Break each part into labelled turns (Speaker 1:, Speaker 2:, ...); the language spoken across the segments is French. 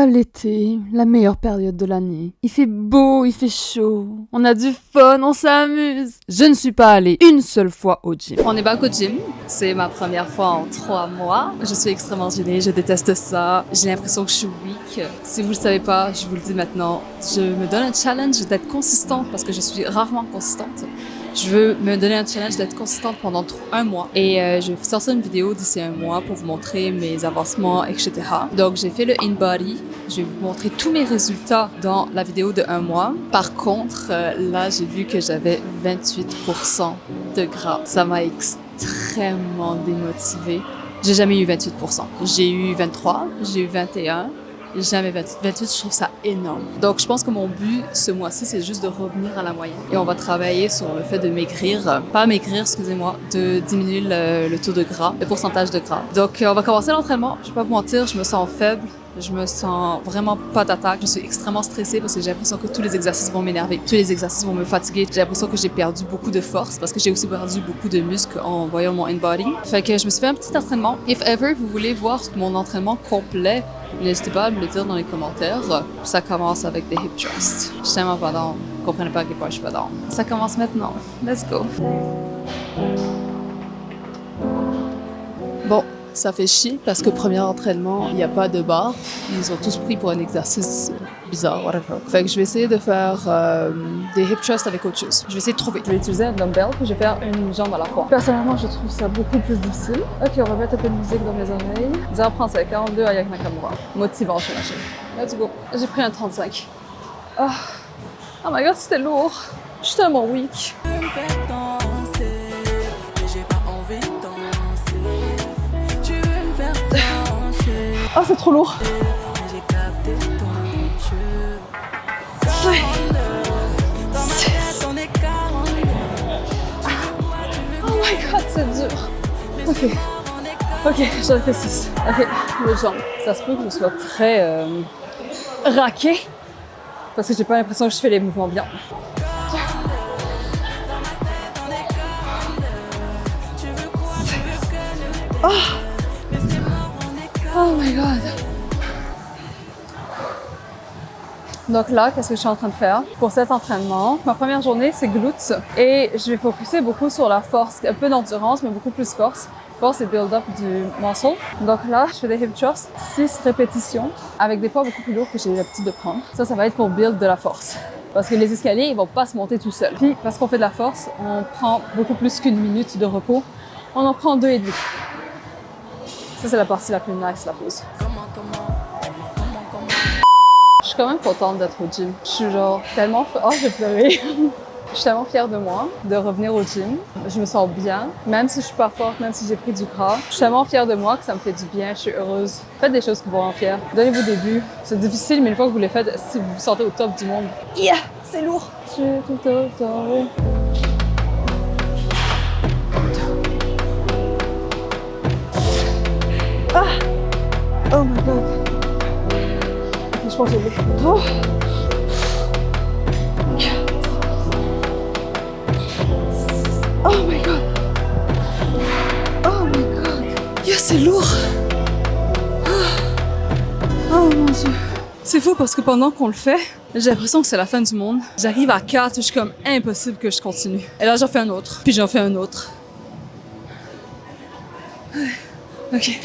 Speaker 1: Ah, l'été, la meilleure période de l'année. Il fait beau, il fait chaud, on a du fun, on s'amuse. Je ne suis pas allée une seule fois au gym.
Speaker 2: On est back au gym. C'est ma première fois en 3 mois. Je suis extrêmement gênée, je déteste ça. J'ai l'impression que je suis weak. Si vous le savez pas, je vous le dis maintenant. Je me donne un challenge d'être consistante parce que je suis rarement consistante. Je veux me donner un challenge d'être consistante pendant 1 mois. Et je vais sortir une vidéo d'ici 1 mois pour vous montrer mes avancements, etc. Donc, j'ai fait le InBody. Je vais vous montrer tous mes résultats dans la vidéo de 1 mois. Par contre, là, j'ai vu que j'avais 28% de gras. Ça m'a extrêmement démotivée. J'ai jamais eu 28%. J'ai eu 23, j'ai eu 21. Jamais 28. 28, je trouve ça énorme. Donc, je pense que mon but ce mois-ci, c'est juste de revenir à la moyenne. Et on va travailler sur le fait de maigrir, pas maigrir, excusez-moi, de diminuer le taux de gras, le pourcentage de gras. Donc, on va commencer l'entraînement. Je vais pas vous mentir, je me sens faible. Je me sens vraiment pas d'attaque. Je suis extrêmement stressée parce que j'ai l'impression que tous les exercices vont m'énerver. Tous les exercices vont me fatiguer. J'ai l'impression que j'ai perdu beaucoup de force parce que j'ai aussi perdu beaucoup de muscles en voyant mon InBody. Fait que je me suis fait un petit entraînement. If ever vous voulez voir mon entraînement complet, n'hésitez pas à me le dire dans les commentaires. Ça commence avec des hip thrusts. Je suis tellement pas down. Vous comprenez pas à quel point je suis pas down. Ça commence maintenant. Let's go. Bon. Ça fait chier parce que premier entraînement, il n'y a pas de barre. Ils ont tous pris pour un exercice bizarre, whatever. Fait que je vais essayer de faire des hip thrusts avec autre chose. Je vais essayer de trouver. Je vais utiliser un dumbbell puis je vais faire une jambe à la fois. Personnellement, je trouve ça beaucoup plus difficile. Ok, on va mettre un peu de musique dans mes oreilles. 10 français, 42 Ayaka Nakamura. Motivant, je suis Let's go. J'ai pris un 35. Oh my god, c'était lourd. Je suis tellement weak. Oh, c'est trop lourd. Oh my god, c'est dur. Ok, j'en ai fait 6. Ok, les jambes. Ça se peut que je sois très raquée parce que j'ai pas l'impression que je fais les mouvements bien. Oh my god. Donc là, qu'est-ce que je suis en train de faire pour cet entraînement? Ma première journée, c'est glutes et je vais focuser beaucoup sur la force, un peu d'endurance, mais beaucoup plus force. Force et build-up du muscle. Donc là, je fais des hip thrusts, 6 répétitions avec des poids beaucoup plus lourds que j'ai l'habitude de prendre. Ça va être pour build de la force. Parce que les escaliers, ils vont pas se monter tout seuls. Puis, parce qu'on fait de la force, on prend beaucoup plus qu'1 minute de repos. On en prend 2,5. Ça, c'est la partie la plus nice, la pause. Je suis quand même contente d'être au gym. Je suis genre tellement... Oh, j'ai pleuré. Je suis tellement fière de moi, de revenir au gym. Je me sens bien, même si je suis pas forte, même si j'ai pris du gras. Je suis tellement fière de moi que ça me fait du bien, je suis heureuse. Faites des choses qui vous rendent fière. Donnez-vous des buts. C'est difficile, mais une fois que vous les faites, si vous vous sentez au top du monde, yeah, c'est lourd. Je suis tout autant. Ah! Oh my god. Ok, je pense que j'ai vu. Oh! Oh my god! Oh my god! Yeah, c'est lourd! Oh mon dieu! C'est fou parce que pendant qu'on le fait, j'ai l'impression que c'est la fin du monde. J'arrive à 4, je suis comme impossible que je continue. Et là, j'en fais un autre, puis j'en fais un autre. Ok.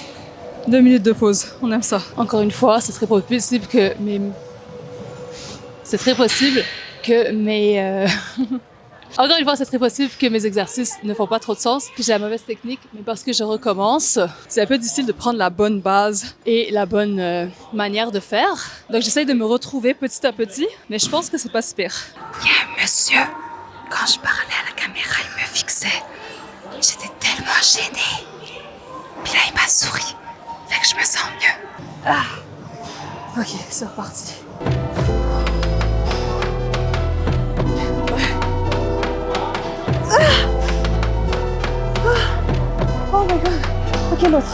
Speaker 2: 2 minutes de pause, on aime ça. Encore une fois, c'est très possible que Encore une fois, c'est très possible que mes exercices ne font pas trop de sens, que j'ai la mauvaise technique, mais parce que je recommence, c'est un peu difficile de prendre la bonne base et la bonne manière de faire. Donc j'essaye de me retrouver petit à petit, mais je pense que c'est pas si pire.
Speaker 3: Il y a un monsieur, quand je parlais à la caméra, il me fixait. J'étais tellement gênée. Puis là, il m'a souri. Fait que je me sens mieux.
Speaker 2: Ok, c'est reparti. Oh my god. Ok, l'autre.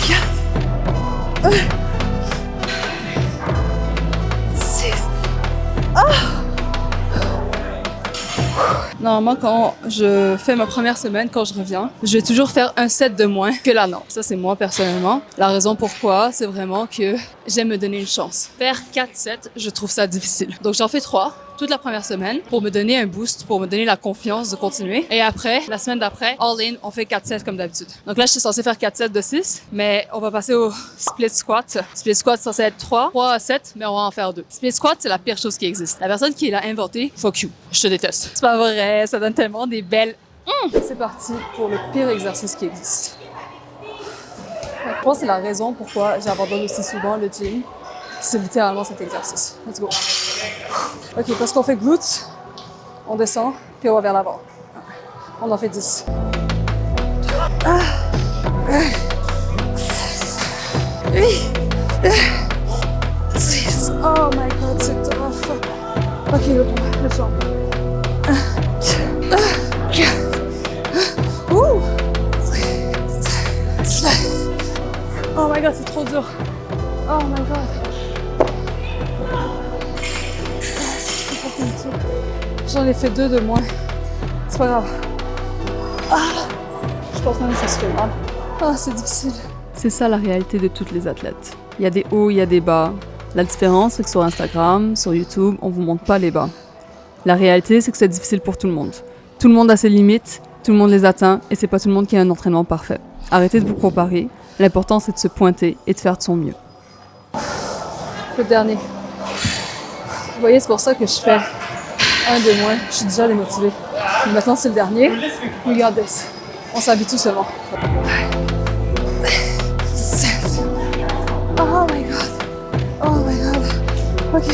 Speaker 2: 4. Normalement, quand je fais ma première semaine, quand je reviens, je vais toujours faire un set de moins que la norme. Ça, c'est moi personnellement. La raison pourquoi, c'est vraiment que j'aime me donner une chance. Faire 4 sets, je trouve ça difficile. Donc, j'en fais 3 toute la première semaine pour me donner un boost, pour me donner la confiance de continuer. Et après, la semaine d'après, all in, on fait 4 sets comme d'habitude. Donc là, je suis censée faire 4 sets de 6, mais on va passer au split squat. Split squat, c'est censé être 3 à 7, mais on va en faire 2. Split squat, c'est la pire chose qui existe. La personne qui l'a inventé, fuck you. Je te déteste. C'est pas vrai, ça donne tellement des belles... C'est parti pour le pire exercice qui existe. Je pense que c'est la raison pourquoi j'abandonne aussi souvent le gym. C'est littéralement cet exercice. Let's go. Ok, parce qu'on fait glutes, on descend, puis on va vers l'avant. On en fait 10. 6. Oh my god, c'est tough. Ok, le champ. Oh my god, c'est trop dur. Oh my god. J'en ai fait 2 de moins. C'est pas grave. Je pense même que ça se fait mal. C'est difficile.
Speaker 1: C'est ça la réalité de toutes les athlètes. Il y a des hauts, il y a des bas. La différence, c'est que sur Instagram, sur YouTube, on vous montre pas les bas. La réalité, c'est que c'est difficile pour tout le monde. Tout le monde a ses limites, tout le monde les atteint, et c'est pas tout le monde qui a un entraînement parfait. Arrêtez de vous comparer. L'important, c'est de se pointer et de faire de son mieux.
Speaker 2: Le dernier. Vous voyez, c'est pour ça que je fais un de moins. Je suis déjà démotivée. Mais maintenant, c'est le dernier. Regarde this. On s'habitue seulement. Oh my god. Oh my god. Ok.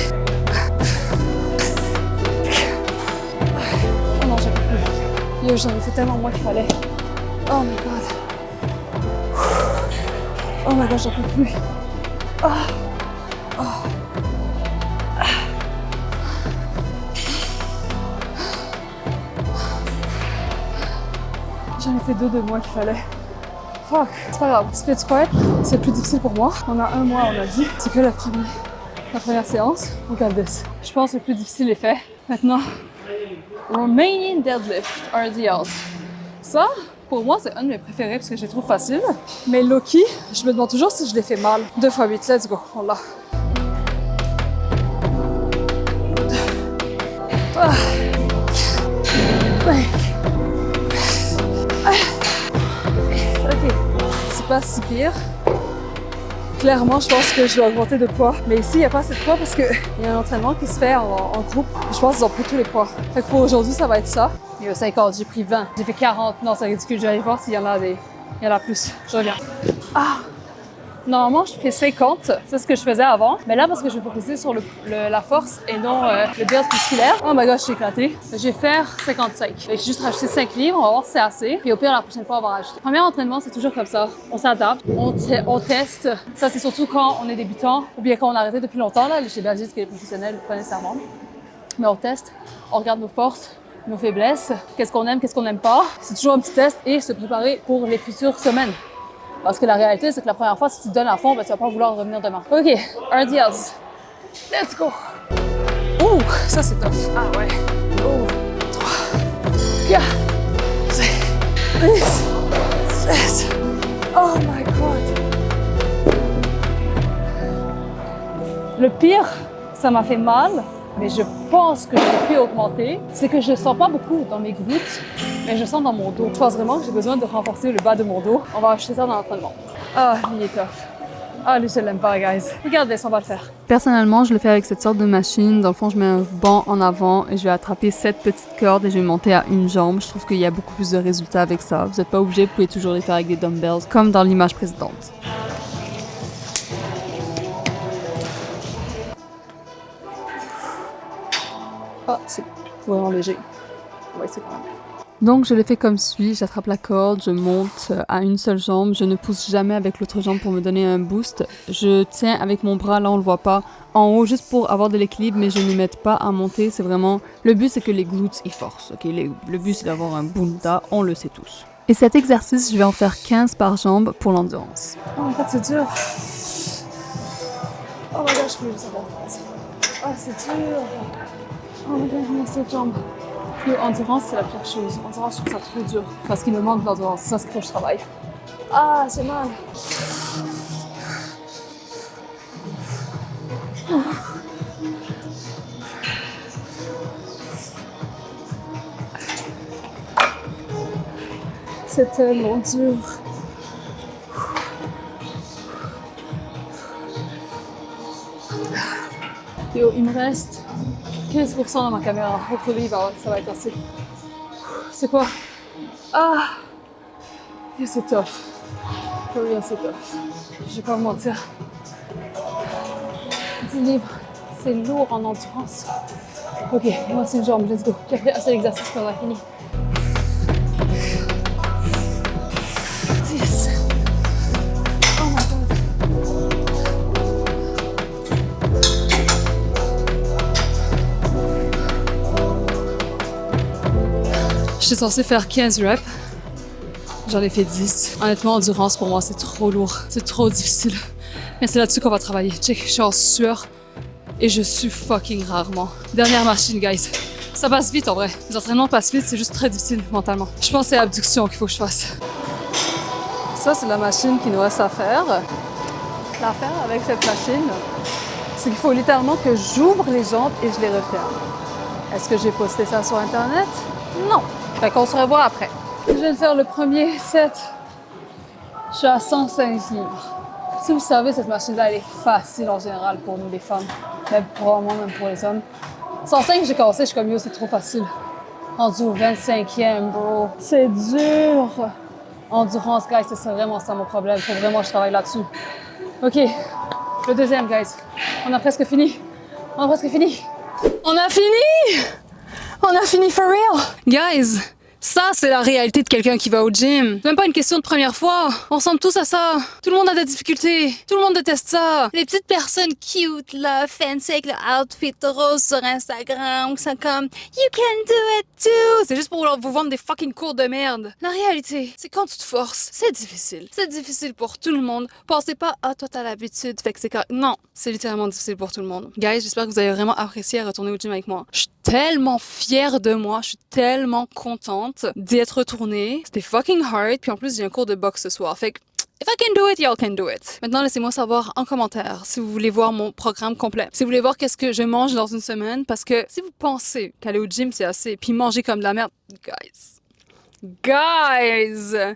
Speaker 2: Oh non, j'en peux plus. Yo, j'en ai fait tellement moins qu'il fallait. Oh my god. Oh my god, j'en peux plus. J'en ai fait 2 de moins qu'il fallait. Fuck, c'est pas grave. Split squat, c'est plus difficile pour moi. On a 1 mois, on a dit. C'est que la première séance. Regarde this. Je pense que le plus difficile est fait. Maintenant, Romanian deadlift, RDLs. Ça, pour moi, c'est un de mes préférés parce que je les trouve faciles. Mais low-key, je me demande toujours si je les fais mal. 2 x 8, let's go. On l'a. Ok, c'est pas si pire. Clairement, je pense que je dois augmenter de poids. Mais ici, il n'y a pas assez de poids parce qu'il y a un entraînement qui se fait en groupe. Je pense qu'ils ont pris tous les poids. Fait que pour aujourd'hui, ça va être ça. Il y a 50, j'ai pris 20. J'ai fait 40. Non, c'est ridicule. Je vais aller voir s'il y en a des... Il y en a plus. Je reviens. Normalement, je fais 50. C'est ce que je faisais avant. Mais là, parce que je vais focuser sur la force et non le build musculaire. Oh my god, je suis éclatée. Je vais faire 55. Je vais juste rajouter 5 livres. On va voir si c'est assez. Puis au pire, la prochaine fois, on va rajouter. Premier entraînement, c'est toujours comme ça. On s'adapte. On teste. Ça, c'est surtout quand on est débutant ou bien quand on a arrêté depuis longtemps. Là, chez Belgique, qui est professionnel, pas nécessairement. Mais on teste. On regarde nos forces, nos faiblesses. Qu'est-ce qu'on aime, qu'est-ce qu'on n'aime pas. C'est toujours un petit test et se préparer pour les futures semaines. Parce que la réalité, c'est que la première fois, si tu te donnes à fond, ben, tu vas pas vouloir revenir demain. OK, RDLs. Let's go. Ouh, ça c'est tough. Ah ouais. Oh, 3, 4, 5, 6, 7. Oh my god. Le pire, ça m'a fait mal, mais je pense que j'ai pu augmenter. C'est que je sens pas beaucoup dans mes glutes, mais je sens dans mon dos. Je pense vraiment que j'ai besoin de renforcer le bas de mon dos. On va acheter ça dans l'entraînement. Il est tough. Lui, je l'aime pas, guys. Regardez, on va le faire.
Speaker 1: Personnellement, je le fais avec cette sorte de machine. Dans le fond, je mets un banc en avant et je vais attraper 7 petites cordes et je vais monter à une jambe. Je trouve qu'il y a beaucoup plus de résultats avec ça. Vous n'êtes pas obligé, vous pouvez toujours les faire avec des dumbbells, comme dans l'image précédente.
Speaker 2: C'est vraiment léger. Ouais, c'est quand même.
Speaker 1: Donc, je le fais comme suit. J'attrape la corde, je monte à une seule jambe. Je ne pousse jamais avec l'autre jambe pour me donner un boost. Je tiens avec mon bras, là, on le voit pas, en haut, juste pour avoir de l'équilibre, mais je ne m'aide pas à monter. C'est vraiment... Le but, c'est que les glutes, ils forcent. Okay? Le but, c'est d'avoir un bunda. On le sait tous. Et cet exercice, je vais en faire 15 par jambe pour l'endurance.
Speaker 2: Oh my god, c'est dur. Oh my god, je peux juste avoir. C'est dur. Oh my god, je monte cette jambe.
Speaker 1: Yo, endurance, c'est la pire chose. Endurance, je trouve ça trop dur. Parce qu'il me manque d'endurance. C'est ça, c'est ce que je travaille. Ah, j'ai mal. C'est tellement dur. Yo, il me reste 15% dans ma caméra. Hopefully, ça va être assez. C'est quoi? Ah! Yo, c'est tough. For real, c'est tough. Je vais pas vous mentir. 10 livres, c'est lourd en endurance. Ok, moi c'est une jambe, let's go. J'ai fait assez d'exercice quand on a fini. 10. Oh my god. J'étais censée faire 15 reps. J'en ai fait 10. Honnêtement, endurance pour moi, c'est trop lourd. C'est trop difficile. Mais c'est là-dessus qu'on va travailler. Check, je suis en sueur et je sue fucking rarement. Dernière machine, guys. Ça passe vite en vrai. Les entraînements passent vite, c'est juste très difficile mentalement. Je pense que c'est l'abduction qu'il faut que je fasse. Ça, c'est la machine qui nous reste à faire. L'affaire avec cette machine, c'est qu'il faut littéralement que j'ouvre les jambes et je les referme. Est-ce que j'ai posté ça sur Internet? Non. Fait qu'on se revoit après. Je viens de faire le premier set. Je suis à 105 livres. Si vous savez, cette machine-là, elle est facile en général pour nous les femmes. Mais probablement même pour les hommes. 105, j'ai commencé, je suis comme yo, c'est trop facile. Rendu au 25e, bro. C'est dur. Endurance, guys, c'est vraiment ça mon problème. Faut vraiment que je travaille là-dessus. Ok, le deuxième, guys. On a presque fini. On a presque fini. On a fini! On a fini for real! Guys! Ça, c'est la réalité de quelqu'un qui va au gym. C'est même pas une question de première fois. On ressemble tous à ça. Tout le monde a des difficultés. Tout le monde déteste ça. Les petites personnes cute, là, fancy avec le outfit rose sur Instagram, qui sont comme « You can do it too ». C'est juste pour vous vendre des fucking cours de merde. La réalité, c'est quand tu te forces, c'est difficile. C'est difficile pour tout le monde. Pensez pas « Ah, toi, t'as l'habitude, fait que c'est correct ». Non, c'est littéralement difficile pour tout le monde. Guys, j'espère que vous avez vraiment apprécié à retourner au gym avec moi. Je suis tellement fière de moi. Je suis tellement contente d'y être retournée. C'était fucking hard. Puis en plus, j'ai un cours de boxe ce soir. Fait que, if I can do it, y'all can do it. Maintenant, laissez-moi savoir en commentaire si vous voulez voir mon programme complet. Si vous voulez voir qu'est-ce que je mange dans une semaine. Parce que si vous pensez qu'aller au gym, c'est assez, puis manger comme de la merde, guys,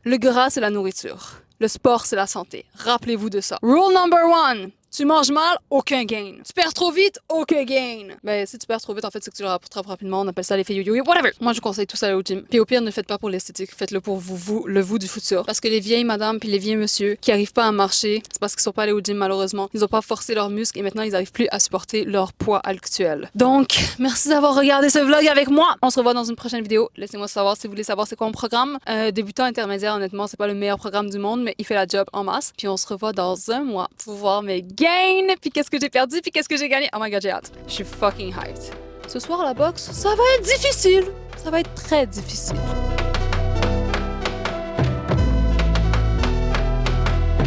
Speaker 1: le gras, c'est la nourriture. Le sport, c'est la santé. Rappelez-vous de ça. Rule number 1. Tu manges mal, aucun gain. Tu perds trop vite, aucun gain. Ben, si tu perds trop vite, en fait, c'est que tu le rattrapes rapidement. On appelle ça l'effet yo-yo, whatever. Moi, je vous conseille tous aller au gym. Puis au pire, ne le faites pas pour l'esthétique. Faites-le pour le vous du futur. Parce que les vieilles madames puis les vieux monsieur qui arrivent pas à marcher, c'est parce qu'ils sont pas allés au gym, malheureusement. Ils ont pas forcé leurs muscles et maintenant, ils arrivent plus à supporter leur poids actuel. Donc, merci d'avoir regardé ce vlog avec moi. On se revoit dans une prochaine vidéo. Laissez-moi savoir si vous voulez savoir c'est quoi mon programme. Débutant intermédiaire, honnêtement, c'est pas le meilleur programme du monde, mais il fait la job en masse. Puis on se revoit dans un mois pour voir mes gains. Puis qu'est-ce que j'ai perdu, puis qu'est-ce que j'ai gagné. Oh my god, j'ai hâte. Je suis fucking hyped. Ce soir, la boxe, ça va être difficile. Ça va être très difficile.